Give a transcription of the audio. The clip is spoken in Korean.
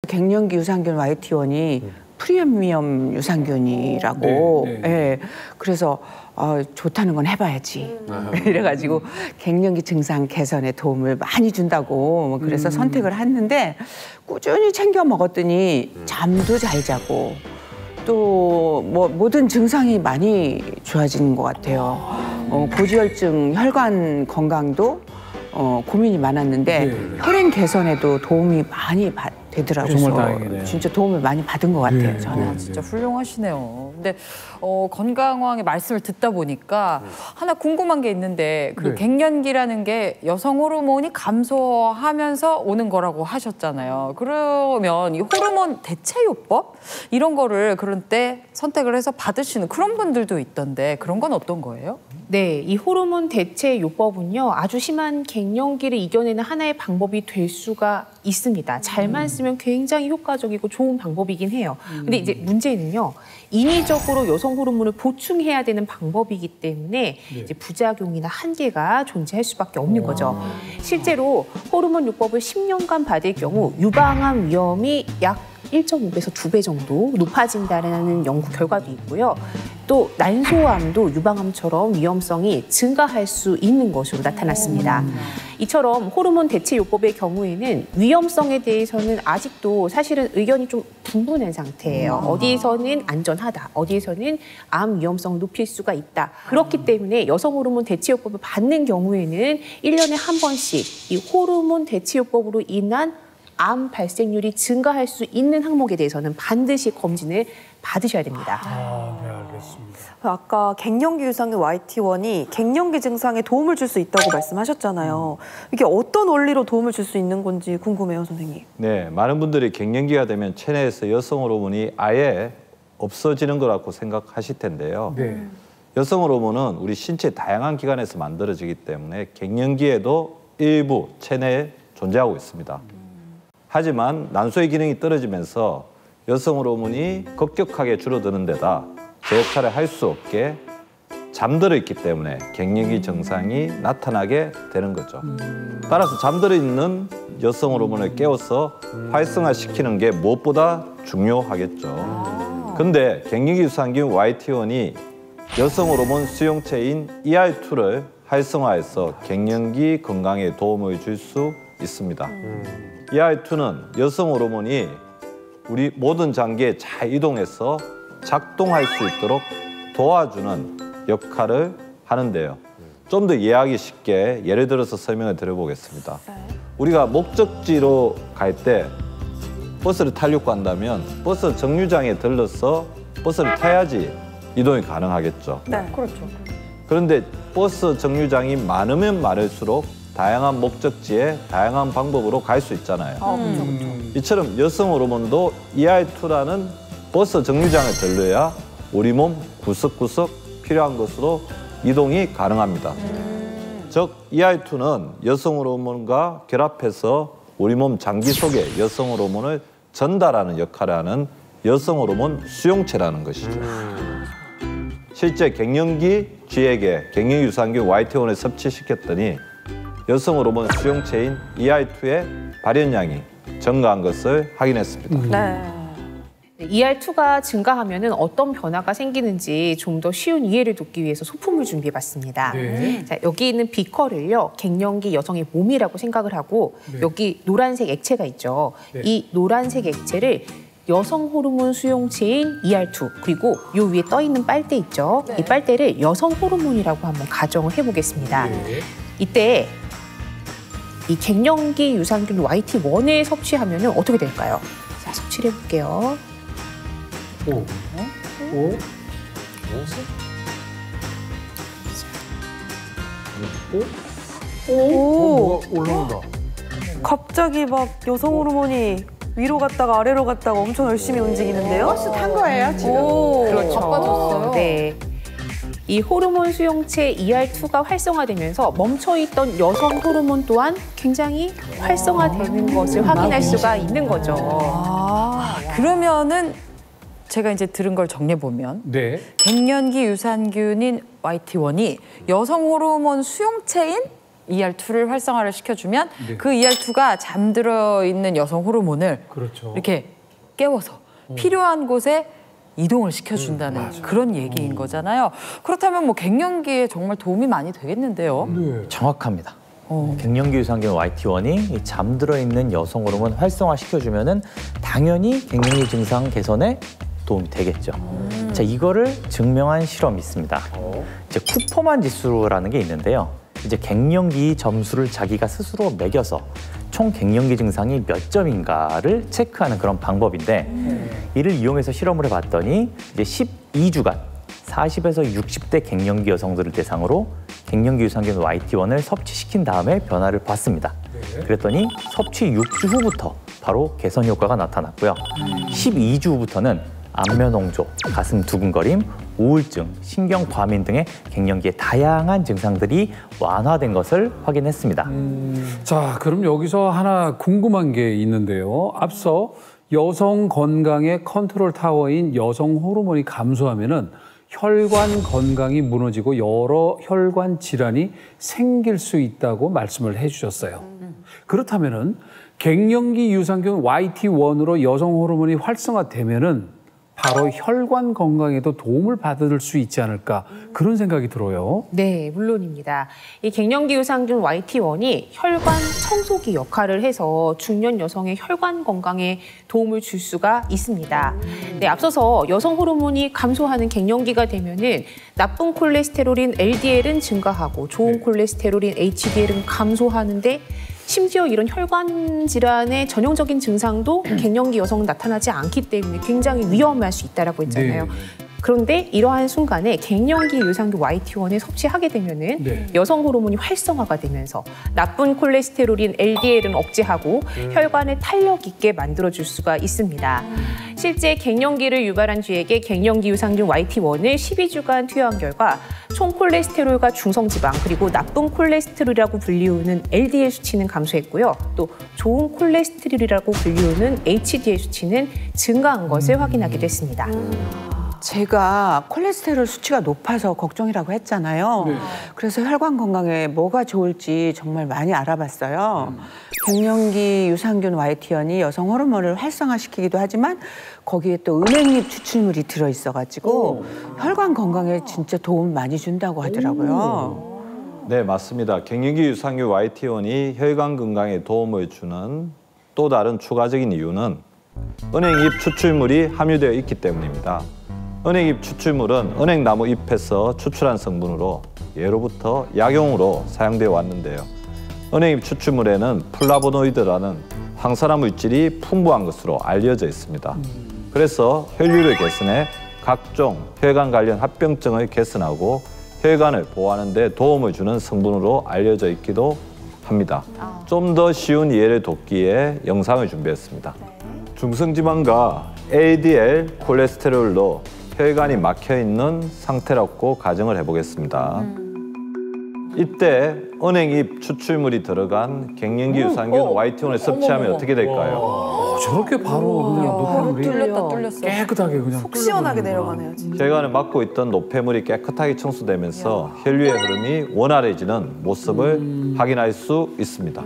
갱년기 유산균 YT1이 프리미엄 유산균이라고. 예. 그래서 좋다는 건 해봐야지. 이래가지고 갱년기 증상 개선에 도움을 많이 준다고 그래서 선택을 했는데 꾸준히 챙겨 먹었더니 잠도 잘 자고 또 뭐 모든 증상이 많이 좋아지는 것 같아요. 고지혈증, 혈관 건강도 고민이 많았는데 혈행 개선에도 도움이 많이 되더라고요. 정말 다행이네요. 진짜 도움을 많이 받은 것 같아요. 저는. 진짜 훌륭하시네요. 근데 건강왕의 말씀을 듣다 보니까 하나 궁금한 게 있는데 그 갱년기라는 게 여성 호르몬이 감소하면서 오는 거라고 하셨잖아요. 그러면 이 호르몬 대체요법 이런 거를 그런 때 선택을 해서 받으시는 그런 분들도 있던데 그런 건 어떤 거예요? 네, 이 호르몬 대체 요법은요, 아주 심한 갱년기를 이겨내는 하나의 방법이 될 수가 있습니다. 잘만 쓰면 굉장히 효과적이고 좋은 방법이긴 해요. 근데 이제 문제는요, 인위적으로 여성 호르몬을 보충해야 되는 방법이기 때문에 이제 부작용이나 한계가 존재할 수밖에 없는 거죠. 실제로 호르몬 요법을 10년간 받을 경우 유방암 위험이 약 1.5배에서 2배 정도 높아진다는 연구 결과도 있고요. 또 난소암도 유방암처럼 위험성이 증가할 수 있는 것으로 나타났습니다. 이처럼 호르몬 대체 요법의 경우에는 위험성에 대해서는 아직도 사실은 의견이 좀 분분한 상태예요. 어디에서는 안전하다, 어디에서는 암 위험성을 높일 수가 있다. 그렇기 때문에 여성 호르몬 대체 요법을 받는 경우에는 1년에 한 번씩 이 호르몬 대체 요법으로 인한 암 발생률이 증가할 수 있는 항목에 대해서는 반드시 검진을 받으셔야 됩니다. 네, 알겠습니다. 아까 갱년기 유산균 YT1이 갱년기 증상에 도움을 줄 수 있다고 말씀하셨잖아요. 이게 어떤 원리로 도움을 줄 수 있는 건지 궁금해요, 선생님. 네, 많은 분들이 갱년기가 되면 체내에서 여성 호르몬이 아예 없어지는 거라고 생각하실 텐데요. 여성 호르몬은 우리 신체 다양한 기관에서 만들어지기 때문에 갱년기에도 일부 체내에 존재하고 있습니다. 하지만 난소의 기능이 떨어지면서 여성 호르몬이 급격하게 줄어드는 데다 제 역할을 할 수 없게 잠들어 있기 때문에 갱년기 증상이 나타나게 되는 거죠. 따라서 잠들어 있는 여성 호르몬을 깨워서 활성화시키는 게 무엇보다 중요하겠죠. 근데 갱년기 유산균 YT1이 여성 호르몬 수용체인 ER2를 활성화해서 갱년기 건강에 도움을 줄 수 있습니다. ER2는 여성 호르몬이 우리 모든 장기에 잘 이동해서 작동할 수 있도록 도와주는 역할을 하는데요. 좀 더 이해하기 쉽게 예를 들어서 설명을 드려보겠습니다. 우리가 목적지로 갈 때 버스를 타려고 한다면 버스 정류장에 들러서 버스를 타야지 이동이 가능하겠죠. 그렇죠. 그런데 버스 정류장이 많으면 많을수록 다양한 목적지에 다양한 방법으로 갈 수 있잖아요. 이처럼 여성 호르몬도 ER2라는 버스 정류장에 들러야 우리 몸 구석구석 필요한 곳으로 이동이 가능합니다. 즉 ER2는 여성 호르몬과 결합해서 우리 몸 장기 속에 여성 호르몬을 전달하는 역할을 하는 여성 호르몬 수용체라는 것이죠. 실제 갱년기 쥐에게 갱년기 유산균 YT1을 섭취시켰더니 여성 호르몬 수용체인 ER2의 발현량이 증가한 것을 확인했습니다. ER2가 증가하면 어떤 변화가 생기는지 좀 더 쉬운 이해를 돕기 위해서 소품을 준비해봤습니다. 자, 여기 있는 비커를요, 갱년기 여성의 몸이라고 생각을 하고 여기 노란색 액체가 있죠. 이 노란색 액체를 여성 호르몬 수용체인 ER2 그리고 요 위에 떠 있는 빨대 있죠. 이 빨대를 여성 호르몬이라고 한번 가정을 해보겠습니다. 이때 이 갱년기 유산균 YT1을 섭취하면 어떻게 될까요? 자, 섭취를 해볼게요. 오, 뭐가 올라온다. 갑자기 막 여성 호르몬이 위로 갔다가 아래로 갔다가 엄청 열심히 움직이는데요? 버스 탄 거예요, 지금? 그렇죠. 바빠졌어요. 네. 이 호르몬 수용체 ER2가 활성화되면서 멈춰있던 여성 호르몬 또한 굉장히 활성화되는 것을 확인할 수가 있는 거죠. 그러면은 제가 이제 들은 걸 정리해보면 갱년기 유산균인 YT1이 여성 호르몬 수용체인 ER2를 활성화를 시켜주면 그 ER2가 잠들어 있는 여성 호르몬을 이렇게 깨워서 필요한 곳에 이동을 시켜준다는 그런 얘기인 거잖아요. 그렇다면 뭐 갱년기에 정말 도움이 많이 되겠는데요. 정확합니다. 갱년기 유산균 YT1이 잠들어 있는 여성 호르몬 활성화 시켜주면은 당연히 갱년기 증상 개선에 도움이 되겠죠. 자, 이거를 증명한 실험이 있습니다. 이제 쿠퍼만 지수라는 게 있는데요. 이제 갱년기 점수를 자기가 스스로 매겨서 총 갱년기 증상이 몇 점인가를 체크하는 그런 방법인데 이를 이용해서 실험을 해봤더니 이제 12주간 40에서 60대 갱년기 여성들을 대상으로 갱년기 유산균 YT1을 섭취시킨 다음에 변화를 봤습니다. 그랬더니 섭취 6주 후부터 바로 개선 효과가 나타났고요. 12주 후부터는 안면홍조, 가슴 두근거림, 우울증, 신경 과민 등의 갱년기의 다양한 증상들이 완화된 것을 확인했습니다. 자, 그럼 여기서 하나 궁금한 게 있는데요. 앞서 여성 건강의 컨트롤 타워인 여성 호르몬이 감소하면은 혈관 건강이 무너지고 여러 혈관 질환이 생길 수 있다고 말씀을 해주셨어요. 그렇다면은 갱년기 유산균 YT1으로 여성 호르몬이 활성화되면은 바로 혈관 건강에도 도움을 받을 수 있지 않을까 그런 생각이 들어요. 네, 물론입니다. 이 갱년기 유산균 YT1이 혈관 청소기 역할을 해서 중년 여성의 혈관 건강에 도움을 줄 수가 있습니다. 네, 앞서서 여성 호르몬이 감소하는 갱년기가 되면은 나쁜 콜레스테롤인 LDL은 증가하고 좋은 콜레스테롤인 HDL은 감소하는데 심지어 이런 혈관 질환의 전형적인 증상도 갱년기 여성은 나타나지 않기 때문에 굉장히 위험할 수 있다라고 했잖아요. 그런데 이러한 순간에 갱년기 유산균 YT1을 섭취하게 되면은 여성 호르몬이 활성화가 되면서 나쁜 콜레스테롤인 LDL은 억제하고 혈관을 탄력 있게 만들어줄 수가 있습니다. 실제 갱년기를 유발한 쥐에게 갱년기 유산균 YT1을 12주간 투여한 결과 총 콜레스테롤과 중성지방 그리고 나쁜 콜레스테롤이라고 불리우는 LDL 수치는 감소했고요. 또 좋은 콜레스테롤이라고 불리우는 HDL 수치는 증가한 것을 확인하게 됐습니다. 제가 콜레스테롤 수치가 높아서 걱정이라고 했잖아요. 그래서 혈관 건강에 뭐가 좋을지 정말 많이 알아봤어요. 갱년기 유산균 YT1이 여성 호르몬을 활성화시키기도 하지만 거기에 또 은행잎 추출물이 들어있어가지고 혈관 건강에 진짜 도움 많이 준다고 하더라고요. 네, 맞습니다. 갱년기 유산균 YT1이 혈관 건강에 도움을 주는 또 다른 추가적인 이유는 은행잎 추출물이 함유되어 있기 때문입니다. 은행잎 추출물은 은행나무 잎에서 추출한 성분으로 예로부터 약용으로 사용되어 왔는데요. 은행잎 추출물에는 플라보노이드라는 항산화 물질이 풍부한 것으로 알려져 있습니다. 그래서 혈류를 개선해 각종 혈관 관련 합병증을 개선하고 혈관을 보호하는 데 도움을 주는 성분으로 알려져 있기도 합니다. 좀 더 쉬운 이해를 돕기에 영상을 준비했습니다. 중성지방과 LDL 콜레스테롤로 혈관이 막혀있는 상태라고 가정을 해보겠습니다. 이때 은행잎 추출물이 들어간 갱년기 유산균 YT1을 섭취하면 어떻게 될까요? 저렇게 바로 그냥 노폐물이 뚫렸어. 깨끗하게 그냥 속 시원하게 내려가네요, 진짜. 혈관을 막고 있던 노폐물이 깨끗하게 청소되면서 혈류의 흐름이 원활해지는 모습을 확인할 수 있습니다.